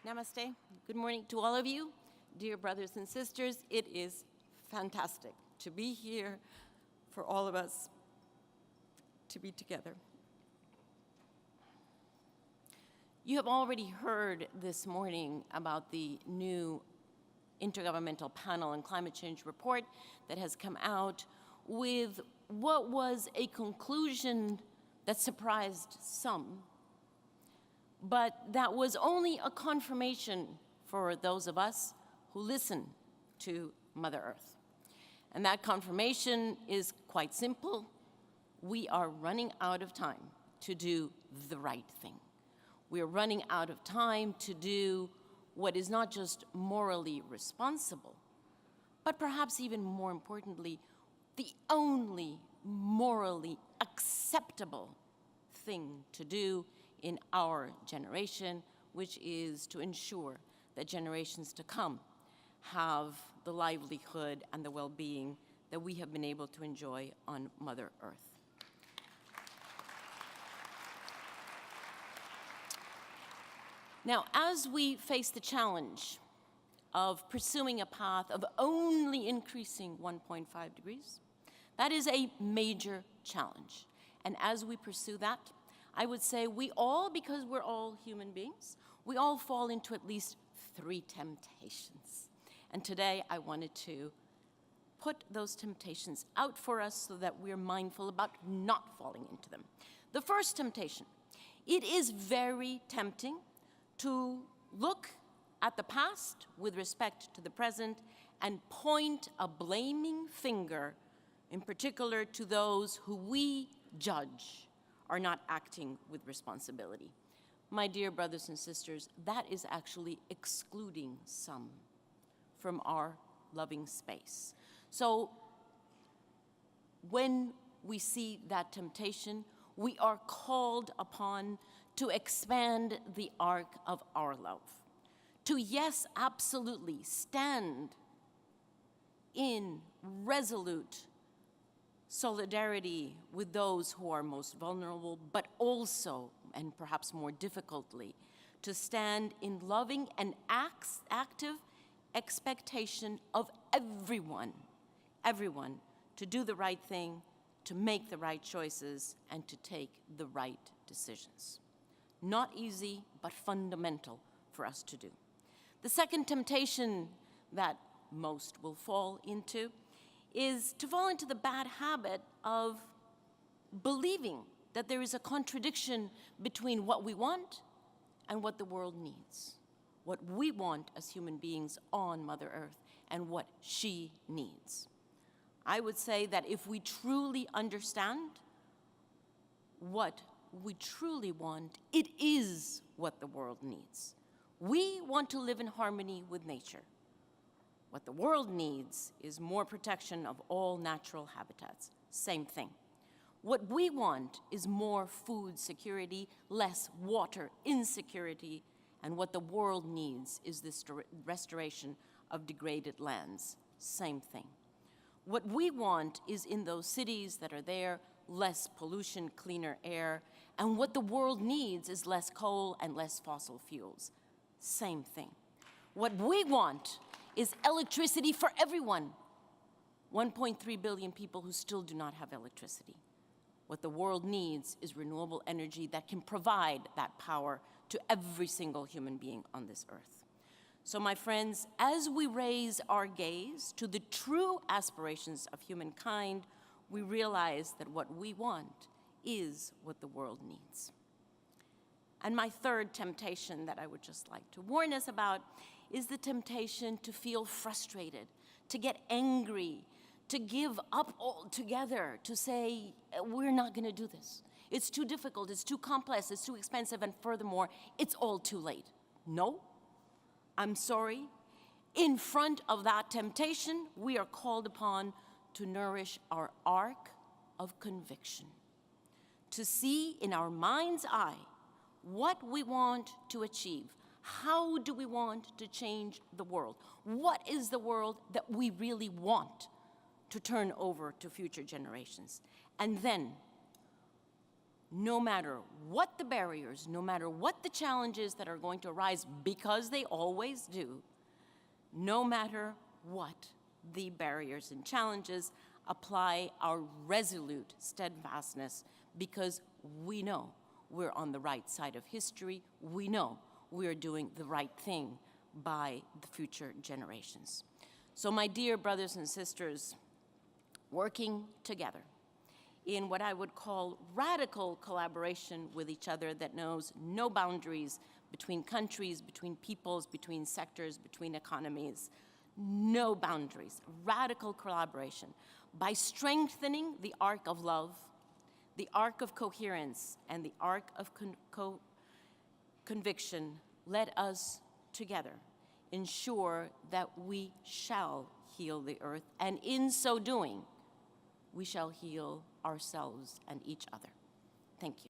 Namaste. Good morning to all of you, dear brothers and sisters. It is fantastic to be here, for all of us to be together. You have already heard this morning about the new Intergovernmental Panel on Climate Change report that has come out with what was a conclusion that surprised some, but that was only a confirmation for those of us who listen to Mother Earth. And that confirmation is quite simple. We are running out of time to do the right thing. We are running out of time to do what is not just morally responsible, but perhaps even more importantly, the only morally acceptable thing to do in our generation, which is to ensure that generations to come have the livelihood and the well-being that we have been able to enjoy on Mother Earth. Now, as we face the challenge of pursuing a path of only increasing 1.5 degrees, that is a major challenge. And as we pursue that, I would say we all, because we're all human beings, we all fall into at least 3 temptations. And today I wanted to put those temptations out for us so that we're mindful about not falling into them. The first temptation, it is very tempting to look at the past with respect to the present and point a blaming finger, in particular to those who we judge are not acting with responsibility. My dear brothers and sisters, that is actually excluding some from our loving space. So when we see that temptation, we are called upon to expand the arc of our love. To, yes, absolutely, stand in resolute solidarity with those who are most vulnerable, but also, and perhaps more difficultly, to stand in loving and active expectation of everyone to do the right thing, to make the right choices, and to take the right decisions. Not easy, but fundamental for us to do. The second temptation that most will fall into is to fall into the bad habit of believing that there is a contradiction between what we want and what the world needs. What we want as human beings on Mother Earth and what she needs. I would say that if we truly understand what we truly want, it is what the world needs. We want to live in harmony with nature. What the world needs is more protection of all natural habitats. Same thing. What we want is more food security, less water insecurity, and what the world needs is this restoration of degraded lands. Same thing. What we want is in those cities that are there, less pollution, cleaner air, and what the world needs is less coal and less fossil fuels. Same thing. What we want is electricity for everyone. 1.3 billion people who still do not have electricity. What the world needs is renewable energy that can provide that power to every single human being on this earth. So my friends, as we raise our gaze to the true aspirations of humankind, we realize that what we want is what the world needs. And my third temptation that I would just like to warn us about is the temptation to feel frustrated, to get angry, to give up altogether, to say, we're not going to do this. It's too difficult, it's too complex, it's too expensive, and furthermore, it's all too late. No, I'm sorry. In front of that temptation, we are called upon to nourish our arc of conviction, to see in our mind's eye what we want to achieve. How do we want to change the world? What is the world that we really want to turn over to future generations? And then no matter what the barriers, no matter what the challenges that are going to arise, because they always do, no matter what the barriers and challenges, apply our resolute steadfastness, because we know we're on the right side of history. We know we're doing the right thing by the future generations. So my dear brothers and sisters, working together in what I would call radical collaboration with each other that knows no boundaries between countries, between peoples, between sectors, between economies, no boundaries, radical collaboration, by strengthening the arc of love, the arc of coherence, and the arc of conviction, let us together ensure that we shall heal the earth, and in so doing, we shall heal ourselves and each other. Thank you.